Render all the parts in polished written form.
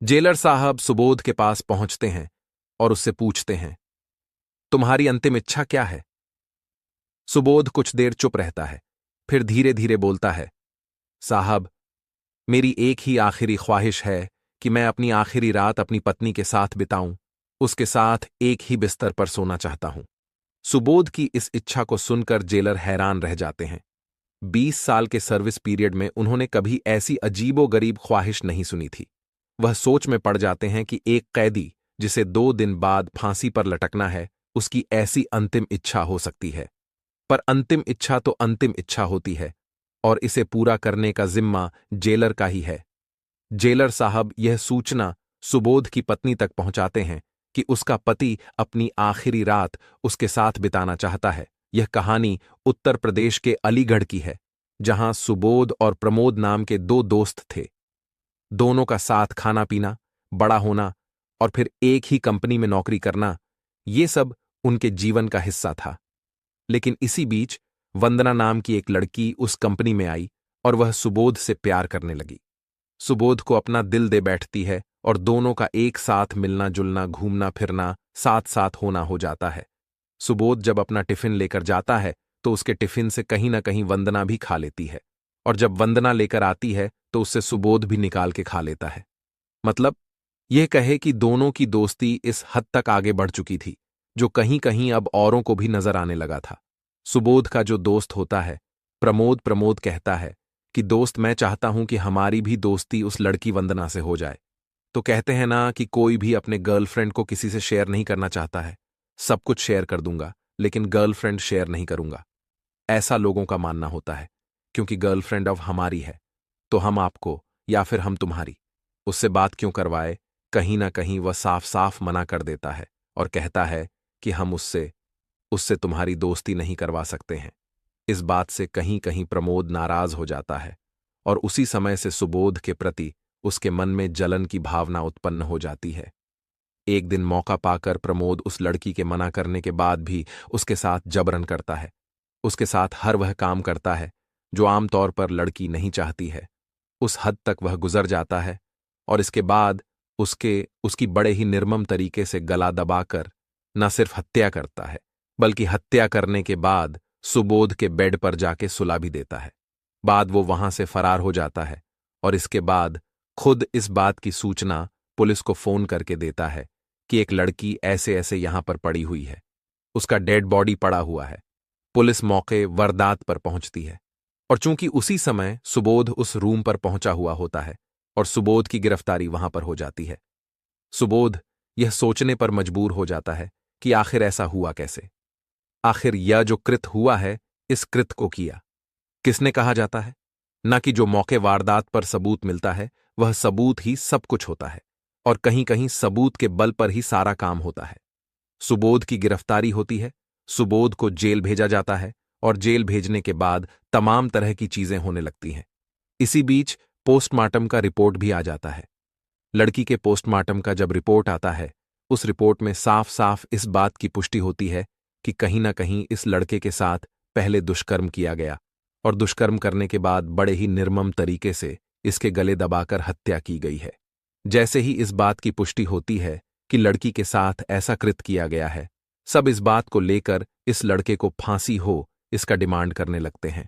Jailer साहब सुबोध के पास पहुंचते हैं और उससे पूछते हैं, तुम्हारी अंतिम इच्छा क्या है? सुबोध कुछ देर चुप रहता है, फिर धीरे धीरे बोलता है, साहब, मेरी एक ही आखिरी ख्वाहिश है कि मैं अपनी आखिरी रात अपनी पत्नी के साथ बिताऊं, उसके साथ एक ही बिस्तर पर सोना चाहता हूं। सुबोध की इस इच्छा को सुनकर जेलर हैरान रह जाते हैं। 20 साल के सर्विस पीरियड में उन्होंने कभी ऐसी अजीबोगरीब ख्वाहिश नहीं सुनी थी। वह सोच में पड़ जाते हैं कि एक कैदी जिसे 2 दिन बाद फांसी पर लटकना है, उसकी ऐसी अंतिम इच्छा हो सकती है। पर अंतिम इच्छा तो अंतिम इच्छा होती है और इसे पूरा करने का जिम्मा जेलर का ही है। जेलर साहब यह सूचना सुबोध की पत्नी तक पहुंचाते हैं कि उसका पति अपनी आखिरी रात उसके साथ बिताना चाहता है। यह कहानी उत्तर प्रदेश के अलीगढ़ की है, जहां सुबोध और प्रमोद नाम के 2 दोस्त थे। दोनों का साथ खाना पीना, बड़ा होना और फिर एक ही कंपनी में नौकरी करना, ये सब उनके जीवन का हिस्सा था। लेकिन इसी बीच वंदना नाम की एक लड़की उस कंपनी में आई और वह सुबोध से प्यार करने लगी। सुबोध को अपना दिल दे बैठती है और दोनों का एक साथ मिलना जुलना, घूमना फिरना, साथ साथ होना हो जाता है। सुबोध जब अपना टिफिन लेकर जाता है तो उसके टिफिन से कहीं ना कहीं वंदना भी खा लेती है, और जब वंदना लेकर आती है तो उससे सुबोध भी निकाल के खा लेता है। मतलब यह कहे कि दोनों की दोस्ती इस हद तक आगे बढ़ चुकी थी, जो कहीं कहीं अब औरों को भी नजर आने लगा था। सुबोध का जो दोस्त होता है प्रमोद, प्रमोद कहता है कि दोस्त, मैं चाहता हूं कि हमारी भी दोस्ती उस लड़की वंदना से हो जाए। तो कहते हैं ना कि कोई भी अपने गर्लफ्रेंड को किसी से शेयर नहीं करना चाहता है। सब कुछ शेयर कर दूंगा लेकिन गर्लफ्रेंड शेयर नहीं करूंगा, ऐसा लोगों का मानना होता है। क्योंकि गर्लफ्रेंड अब हमारी है तो हम आपको या फिर हम तुम्हारी, उससे बात क्यों करवाए। कहीं ना कहीं वह साफ साफ मना कर देता है और कहता है कि हम उससे उससे तुम्हारी दोस्ती नहीं करवा सकते हैं। इस बात से कहीं कहीं प्रमोद नाराज हो जाता है और उसी समय से सुबोध के प्रति उसके मन में जलन की भावना उत्पन्न हो जाती है। एक दिन मौका पाकर प्रमोद उस लड़की के मना करने के बाद भी उसके साथ जबरन करता है। उसके साथ हर वह काम करता है जो आमतौर पर लड़की नहीं चाहती है। उस हद तक वह गुजर जाता है और इसके बाद उसकी बड़े ही निर्मम तरीके से गला दबाकर न सिर्फ हत्या करता है, बल्कि हत्या करने के बाद सुबोध के बेड पर जाके सुला भी देता है। बाद वो वहां से फरार हो जाता है और इसके बाद खुद इस बात की सूचना पुलिस को फोन करके देता है कि एक लड़की ऐसे ऐसे यहां पर पड़ी हुई है, उसका डेड बॉडी पड़ा हुआ है। पुलिस मौके वारदात पर पहुंचती है और चूंकि उसी समय सुबोध उस रूम पर पहुंचा हुआ होता है और सुबोध की गिरफ्तारी वहां पर हो जाती है। सुबोध यह सोचने पर मजबूर हो जाता है कि आखिर ऐसा हुआ कैसे। आखिर यह जो कृत हुआ है, इस कृत को किया किसने कहा जाता है। न कि जो मौके वारदात पर सबूत मिलता है वह सबूत ही सब कुछ होता है, और कहीं कहीं सबूत के बल पर ही सारा काम होता है। सुबोध की गिरफ्तारी होती है, सुबोध को जेल भेजा जाता है और जेल भेजने के बाद तमाम तरह की चीजें होने लगती हैं। इसी बीच पोस्टमार्टम का रिपोर्ट भी आ जाता है। लड़की के पोस्टमार्टम का जब रिपोर्ट आता है, उस रिपोर्ट में साफ साफ इस बात की पुष्टि होती है कि कहीं ना कहीं इस लड़के के साथ पहले दुष्कर्म किया गया और दुष्कर्म करने के बाद बड़े ही निर्मम तरीके से इसके गले दबाकर हत्या की गई है। जैसे ही इस बात की पुष्टि होती है कि लड़की के साथ ऐसा कृत किया गया है, सब इस बात को लेकर इस लड़के को फांसी हो इसका डिमांड करने लगते हैं।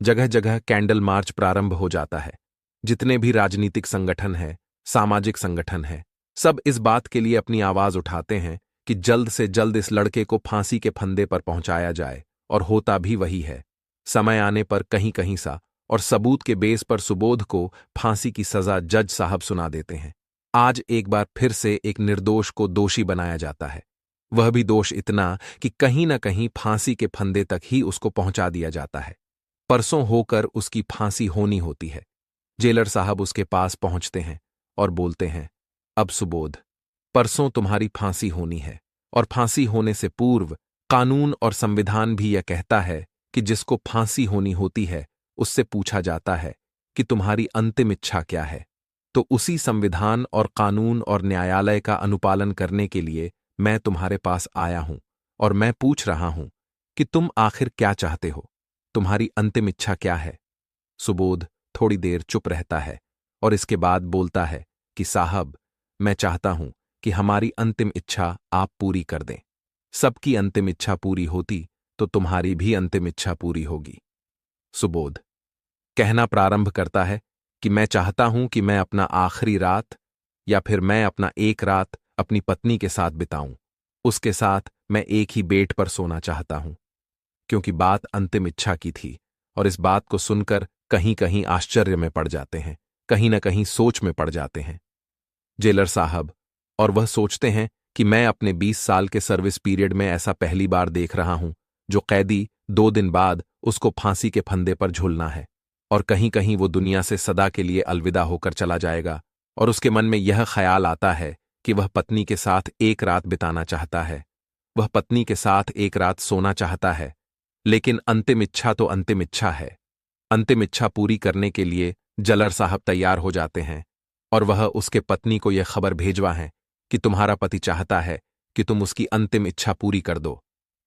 जगह जगह कैंडल मार्च प्रारंभ हो जाता है। जितने भी राजनीतिक संगठन हैं, सामाजिक संगठन हैं, सब इस बात के लिए अपनी आवाज उठाते हैं कि जल्द से जल्द इस लड़के को फांसी के फंदे पर पहुंचाया जाए, और होता भी वही है। समय आने पर कहीं कहीं सा और सबूत के बेस पर सुबोध को फांसी की सजा जज साहब सुना देते हैं। आज एक बार फिर से एक निर्दोष को दोषी बनाया जाता है, वह भी दोष इतना कि कहीं न कहीं फांसी के फंदे तक ही उसको पहुंचा दिया जाता है। परसों होकर उसकी फांसी होनी होती है। जेलर साहब उसके पास पहुंचते हैं और बोलते हैं, अब सुबोध, परसों तुम्हारी फांसी होनी है, और फांसी होने से पूर्व कानून और संविधान भी यह कहता है कि जिसको फांसी होनी होती है उससे पूछा जाता है कि तुम्हारी अंतिम इच्छा क्या है। तो उसी संविधान और कानून और न्यायालय का अनुपालन करने के लिए मैं तुम्हारे पास आया हूं और मैं पूछ रहा हूं कि तुम आखिर क्या चाहते हो, तुम्हारी अंतिम इच्छा क्या है। सुबोध थोड़ी देर चुप रहता है और इसके बाद बोलता है कि साहब, मैं चाहता हूं कि हमारी अंतिम इच्छा आप पूरी कर दें। सबकी अंतिम इच्छा पूरी होती तो तुम्हारी भी अंतिम इच्छा पूरी होगी। सुबोध कहना प्रारंभ करता है कि मैं चाहता हूं कि मैं अपना आखिरी रात या फिर मैं अपना एक रात अपनी पत्नी के साथ बिताऊं। उसके साथ मैं एक ही बेड पर सोना चाहता हूं। क्योंकि बात अंतिम इच्छा की थी और इस बात को सुनकर कहीं कहीं आश्चर्य में पड़ जाते हैं, कहीं न कहीं सोच में पड़ जाते हैं जेलर साहब। और वह सोचते हैं कि मैं अपने 20 साल के सर्विस पीरियड में ऐसा पहली बार देख रहा हूं जो कैदी 2 दिन बाद उसको फांसी के फंदे पर झूलना है और कहीं कहीं वो दुनिया से सदा के लिए अलविदा होकर चला जाएगा। और उसके मन में यह ख्याल आता है कि वह पत्नी के साथ एक रात बिताना चाहता है, वह पत्नी के साथ एक रात सोना चाहता है। लेकिन अंतिम इच्छा तो अंतिम इच्छा है। अंतिम इच्छा पूरी करने के लिए जलर साहब तैयार हो जाते हैं और वह उसके पत्नी को यह खबर भेजवा है कि तुम्हारा पति चाहता है कि तुम उसकी अंतिम इच्छा पूरी कर दो।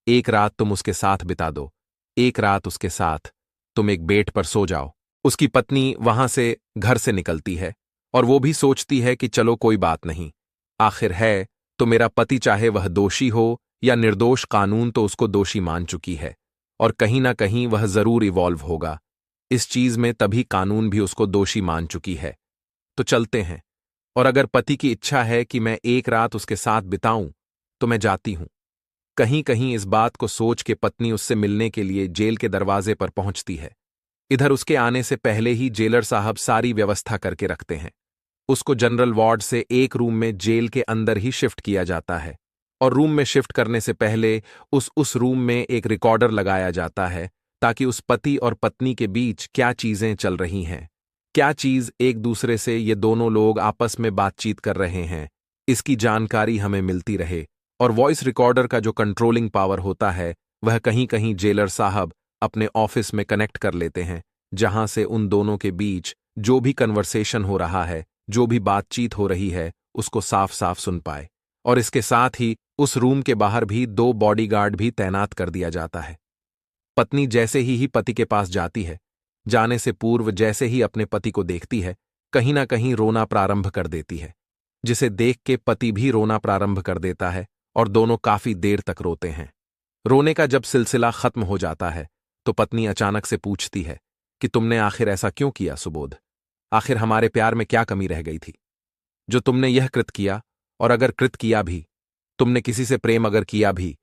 एक रात तुम उसके साथ बिता दो, एक रात उसके साथ तुम एक बेड पर सो जाओ। उसकी पत्नी वहां से घर से निकलती है और वो भी सोचती है कि चलो कोई बात नहीं, आखिर है तो मेरा पति, चाहे वह दोषी हो या निर्दोष, कानून तो उसको दोषी मान चुकी है और कहीं ना कहीं वह जरूर इवॉल्व होगा इस चीज में, तभी कानून भी उसको दोषी मान चुकी है। तो चलते हैं। और अगर पति की इच्छा है कि मैं एक रात उसके साथ बिताऊं तो मैं जाती हूं। कहीं कहीं इस बात को सोच के पत्नी उससे मिलने के लिए जेल के दरवाजे पर पहुंचती है। इधर उसके आने से पहले ही जेलर साहब सारी व्यवस्था करके रखते हैं। उसको जनरल वार्ड से एक रूम में जेल के अंदर ही शिफ्ट किया जाता है और रूम में शिफ्ट करने से पहले उस रूम में एक रिकॉर्डर लगाया जाता है ताकि उस पति और पत्नी के बीच क्या चीजें चल रही हैं, क्या चीज एक दूसरे से ये दोनों लोग आपस में बातचीत कर रहे हैं, इसकी जानकारी हमें मिलती रहे। और वॉइस रिकॉर्डर का जो कंट्रोलिंग पावर होता है वह कहीं कहीं जेलर साहब अपने ऑफिस में कनेक्ट कर लेते हैं, जहां से उन दोनों के बीच जो भी कन्वर्सेशन हो रहा है, जो भी बातचीत हो रही है, उसको साफ साफ सुन पाए। और इसके साथ ही उस रूम के बाहर भी 2 बॉडीगार्ड भी तैनात कर दिया जाता है। पत्नी जैसे ही पति के पास जाती है, जाने से पूर्व जैसे ही अपने पति को देखती है, कहीं ना कहीं रोना प्रारंभ कर देती है, जिसे देख के पति भी रोना प्रारंभ कर देता है और दोनों काफी देर तक रोते हैं। रोने का जब सिलसिला खत्म हो जाता है तो पत्नी अचानक से पूछती है कि तुमने आखिर ऐसा क्यों किया सुबोध? आखिर हमारे प्यार में क्या कमी रह गई थी जो तुमने यह कृत किया? और अगर कृत किया भी, तुमने किसी से प्रेम अगर किया भी,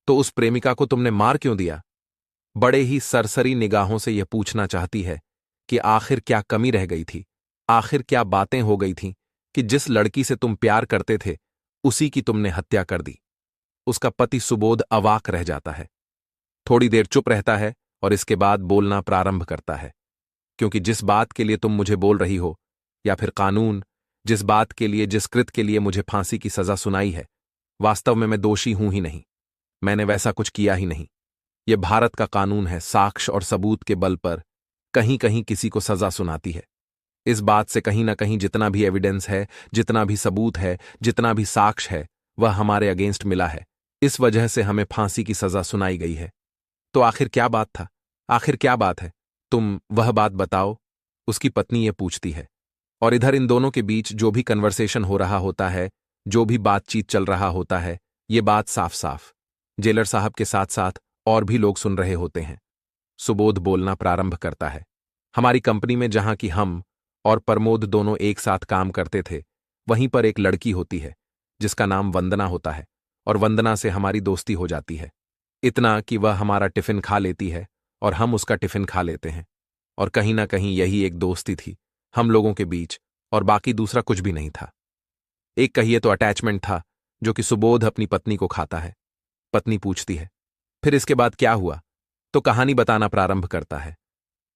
तो उस प्रेमिका को तुमने मार क्यों दिया? बड़े ही सरसरी निगाहों से यह पूछना चाहती है कि आखिर क्या कमी रह गई थी, आखिर क्या बातें हो गई थीं कि जिस लड़की से तुम प्यार करते थे उसी की तुमने हत्या कर दी। उसका पति सुबोध अवाक रह जाता है, थोड़ी देर चुप रहता है और इसके बाद बोलना प्रारंभ करता है, क्योंकि जिस बात के लिए तुम मुझे बोल रही हो, या फिर कानून जिस बात के लिए, जिस कृत के लिए मुझे फांसी की सजा सुनाई है, वास्तव में मैं दोषी हूं ही नहीं, मैंने वैसा कुछ किया ही नहीं। यह भारत का कानून है, साक्ष्य और सबूत के बल पर कहीं कहीं किसी को सजा सुनाती है। इस बात से कहीं ना कहीं जितना भी एविडेंस है, जितना भी सबूत है, जितना भी साक्ष्य है, वह हमारे अगेंस्ट मिला है। इस वजह से हमें फांसी की सजा सुनाई गई है। तो आखिर क्या बात था? आखिर क्या बात है? तुम वह बात बताओ, उसकी पत्नी ये पूछती है। और इधर इन दोनों के बीच जो भी कन्वर्सेशन हो रहा होता है, जो भी बातचीत चल रहा होता है, ये बात साफ साफ जेलर साहब के साथ साथ और भी लोग सुन रहे होते हैं। सुबोध बोलना प्रारंभ करता है। हमारी कंपनी में जहां कि हम और प्रमोद दोनों एक साथ काम करते थे, वहीं पर एक लड़की होती है जिसका नाम वंदना होता है और वंदना से हमारी दोस्ती हो जाती है। इतना कि वह हमारा टिफिन खा लेती है और हम उसका टिफिन खा लेते हैं। और कहीं ना कहीं यही एक दोस्ती थी हम लोगों के बीच, और बाकी दूसरा कुछ भी नहीं था। एक कहिए तो अटैचमेंट था जो कि सुबोध अपनी पत्नी को खाता है। पत्नी पूछती है, फिर इसके बाद क्या हुआ? तो कहानी बताना प्रारंभ करता है।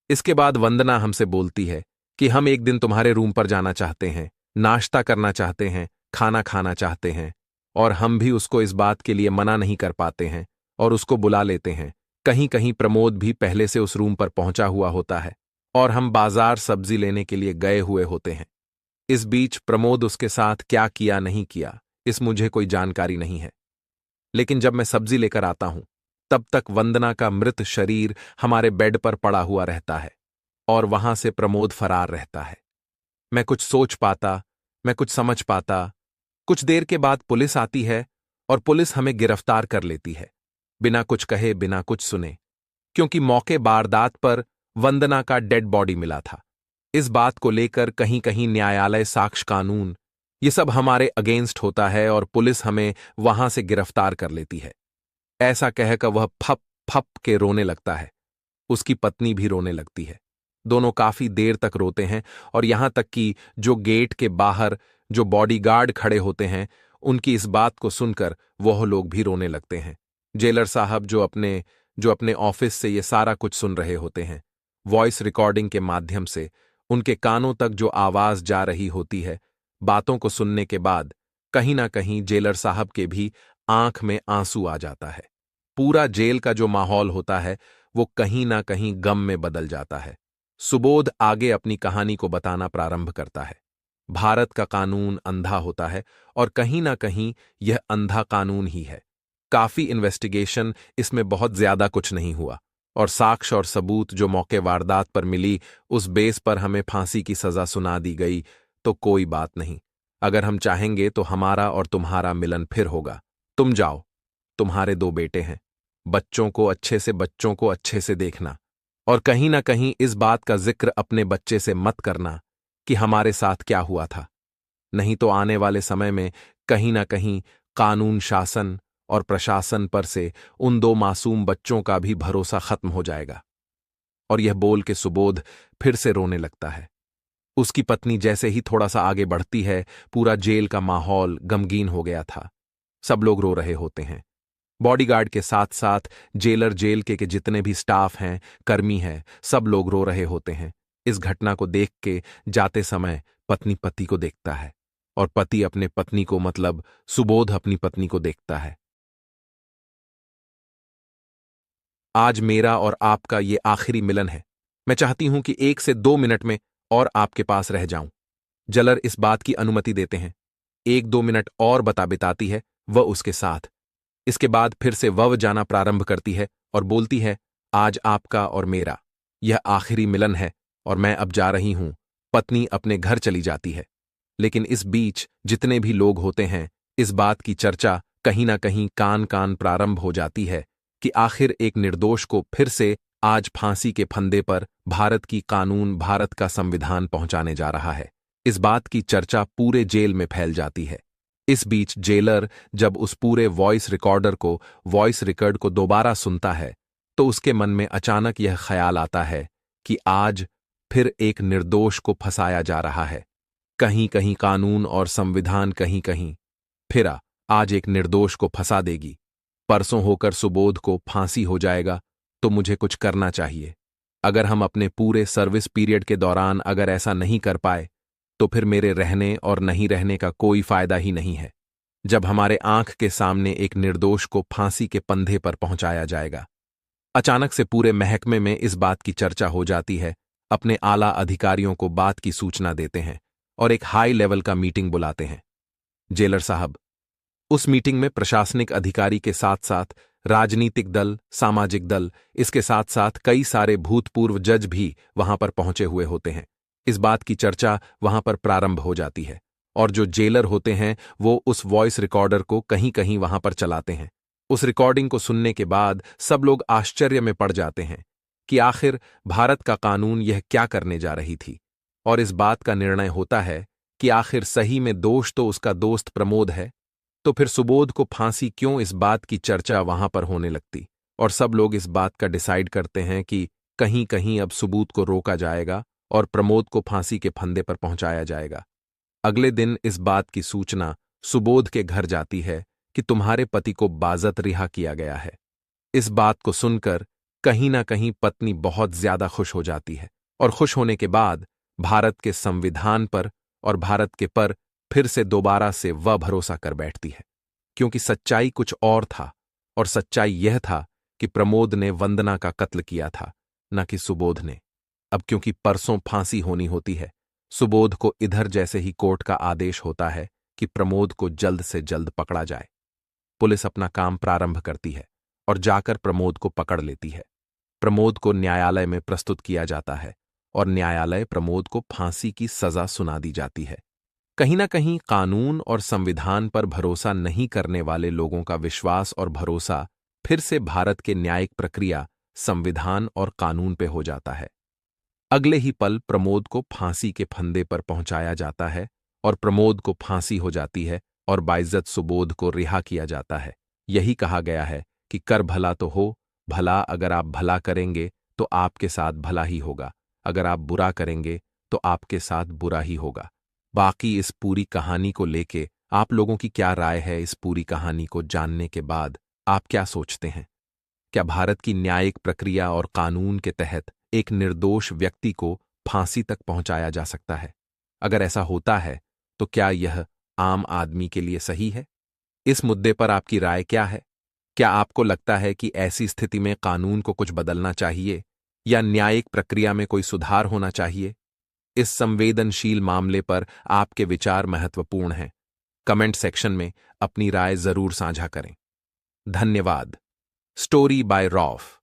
इसके बाद वंदना हमसे बोलती है कि हम एक दिन तुम्हारे रूम पर जाना चाहते हैं, नाश्ता करना चाहते हैं, खाना खाना चाहते हैं, और हम भी उसको इस बात के लिए मना नहीं कर पाते हैं और उसको बुला लेते हैं। कहीं कहीं प्रमोद भी पहले से उस रूम पर पहुंचा हुआ होता है और हम बाजार सब्जी लेने के लिए गए हुए होते हैं। इस बीच प्रमोद उसके साथ क्या किया नहीं किया, इस मुझे कोई जानकारी नहीं है। लेकिन जब मैं सब्जी लेकर आता हूं, तब तक वंदना का मृत शरीर हमारे बेड पर पड़ा हुआ रहता है और वहां से प्रमोद फरार रहता है। मैं कुछ सोच पाता, मैं कुछ समझ पाता, कुछ देर के बाद पुलिस आती है और पुलिस हमें गिरफ्तार कर लेती है, बिना कुछ कहे, बिना कुछ सुने, क्योंकि मौके वारदात पर वंदना का डेड बॉडी मिला था। इस बात को लेकर कहीं कहीं न्यायालय, साक्ष्य, कानून, ये सब हमारे अगेंस्ट होता है और पुलिस हमें वहां से गिरफ्तार कर लेती है। ऐसा कहकर वह फप फप के रोने लगता है। उसकी पत्नी भी रोने लगती है। दोनों काफी देर तक रोते हैं और यहां तक कि जो गेट के बाहर जो बॉडीगार्ड खड़े होते हैं, उनकी इस बात को सुनकर वह लोग भी रोने लगते हैं। जेलर साहब जो अपने ऑफिस से ये सारा कुछ सुन रहे होते हैं, वॉइस रिकॉर्डिंग के माध्यम से उनके कानों तक जो आवाज जा रही होती है, बातों को सुनने के बाद कहीं ना कहीं जेलर साहब के भी आंख में आंसू आ जाता है। पूरा जेल का जो माहौल होता है वो कहीं ना कहीं गम में बदल जाता है। सुबोध आगे अपनी कहानी को बताना प्रारंभ करता है। भारत का कानून अंधा होता है और कहीं ना कहीं यह अंधा कानून ही है। काफी इन्वेस्टिगेशन, इसमें बहुत ज्यादा कुछ नहीं हुआ और साक्ष्य और सबूत जो मौके वारदात पर मिली, उस बेस पर हमें फांसी की सजा सुना दी गई, तो कोई बात नहीं। अगर हम चाहेंगे तो हमारा और तुम्हारा मिलन फिर होगा। तुम जाओ, तुम्हारे 2 बेटे हैं, बच्चों को अच्छे से देखना और कहीं ना कहीं इस बात का जिक्र अपने बच्चे से मत करना कि हमारे साथ क्या हुआ था, नहीं तो आने वाले समय में कहीं ना कहीं कानून, शासन और प्रशासन पर से उन 2 मासूम बच्चों का भी भरोसा खत्म हो जाएगा। और यह बोल के सुबोध फिर से रोने लगता है। उसकी पत्नी जैसे ही थोड़ा सा आगे बढ़ती है, पूरा जेल का माहौल गमगीन हो गया था। सब लोग रो रहे होते हैं। बॉडीगार्ड के साथ साथ जेलर, जेल के जितने भी स्टाफ हैं, कर्मी हैं, सब लोग रो रहे होते हैं। इस घटना को देख के जाते समय पत्नी पति को देखता है और पति अपने पत्नी को, मतलब सुबोध अपनी पत्नी को देखता है। आज मेरा और आपका ये आखिरी मिलन है। मैं चाहती हूं कि 1 से 2 मिनट में और आपके पास रह जाऊं। जलर इस बात की अनुमति देते हैं। 1-2 मिनट और बिताती है वह उसके साथ। इसके बाद फिर से वह जाना प्रारंभ करती है और बोलती है, आज आपका और मेरा यह आखिरी मिलन है और मैं अब जा रही हूं। पत्नी अपने घर चली जाती है। लेकिन इस बीच जितने भी लोग होते हैं, इस बात की चर्चा कहीं ना कहीं कान कान प्रारंभ हो जाती है कि आखिर एक निर्दोष को फिर से आज फांसी के फंदे पर भारत की कानून, भारत का संविधान पहुंचाने जा रहा है। इस बात की चर्चा पूरे जेल में फैल जाती है। इस बीच जेलर जब उस पूरे वॉइस रिकॉर्ड को दोबारा सुनता है, तो उसके मन में अचानक यह ख्याल आता है कि आज फिर एक निर्दोष को फंसाया जा रहा है। कहीं कहीं कानून और संविधान कहीं कहीं फिर आज एक निर्दोष को फंसा देगी। परसों होकर सुबोध को फांसी हो जाएगा, तो मुझे कुछ करना चाहिए। अगर हम अपने पूरे सर्विस पीरियड के दौरान अगर ऐसा नहीं कर पाए, तो फिर मेरे रहने और नहीं रहने का कोई फायदा ही नहीं है। जब हमारे आंख के सामने एक निर्दोष को फांसी के पंधे पर पहुंचाया जाएगा। अचानक से पूरे महकमे में इस बात की चर्चा हो जाती है। अपने आला अधिकारियों को बात की सूचना देते हैं और एक हाई लेवल का मीटिंग बुलाते हैं। जेलर साहब, उस मीटिंग में प्रशासनिक अधिकारी के साथ साथ राजनीतिक दल, सामाजिक दल, इसके साथ साथ कई सारे भूतपूर्व जज भी वहां पर पहुंचे हुए होते हैं। इस बात की चर्चा वहां पर प्रारंभ हो जाती है और जो जेलर होते हैं वो उस वॉइस रिकॉर्डर को कहीं कहीं वहां पर चलाते हैं। उस रिकॉर्डिंग को सुनने के बाद सब लोग आश्चर्य में पड़ जाते हैं कि आखिर भारत का कानून यह क्या करने जा रही थी। और इस बात का निर्णय होता है कि आखिर सही में दोष तो उसका दोस्त प्रमोद है, तो फिर सुबोध को फांसी क्यों, इस बात की चर्चा वहां पर होने लगती और सब लोग इस बात का डिसाइड करते हैं कि कहीं कहीं अब सुबोध को रोका जाएगा और प्रमोद को फांसी के फंदे पर पहुंचाया जाएगा। अगले दिन इस बात की सूचना सुबोध के घर जाती है कि तुम्हारे पति को बाज़त रिहा किया गया है। इस बात को सुनकर कहीं ना कहीं पत्नी बहुत ज्यादा खुश हो जाती है और खुश होने के बाद भारत के संविधान पर और भारत के पर फिर से दोबारा से वह भरोसा कर बैठती है, क्योंकि सच्चाई कुछ और था और सच्चाई यह था कि प्रमोद ने वंदना का कत्ल किया था, न कि सुबोध ने। अब क्योंकि परसों फांसी होनी होती है, सुबोध को इधर जैसे ही कोर्ट का आदेश होता है कि प्रमोद को जल्द से जल्द पकड़ा जाए। पुलिस अपना काम प्रारंभ करती है और जाकर प्रमोद को पकड़ लेती है। प्रमोद को न्यायालय में प्रस्तुत किया जाता है और न्यायालय प्रमोद को फांसी की सजा सुना दी जाती है। कहीं ना कहीं कानून और संविधान पर भरोसा नहीं करने वाले लोगों का विश्वास और भरोसा फिर से भारत के न्यायिक प्रक्रिया, संविधान और कानून पे हो जाता है। अगले ही पल प्रमोद को फांसी के फंदे पर पहुंचाया जाता है और प्रमोद को फांसी हो जाती है और बाइज्जत सुबोध को रिहा किया जाता है। यही कहा गया है कि कर भला तो हो भला, अगर आप भला करेंगे तो आपके साथ भला ही होगा, अगर आप बुरा करेंगे तो आपके साथ बुरा ही होगा। बाकी इस पूरी कहानी को लेके आप लोगों की क्या राय है? इस पूरी कहानी को जानने के बाद आप क्या सोचते हैं? क्या भारत की न्यायिक प्रक्रिया और कानून के तहत एक निर्दोष व्यक्ति को फांसी तक पहुंचाया जा सकता है? अगर ऐसा होता है तो क्या यह आम आदमी के लिए सही है? इस मुद्दे पर आपकी राय क्या है? क्या आपको लगता है कि ऐसी स्थिति में कानून को कुछ बदलना चाहिए या न्यायिक प्रक्रिया में कोई सुधार होना चाहिए? इस संवेदनशील मामले पर आपके विचार महत्वपूर्ण हैं। कमेंट सेक्शन में अपनी राय जरूर साझा करें। धन्यवाद। Story by rough.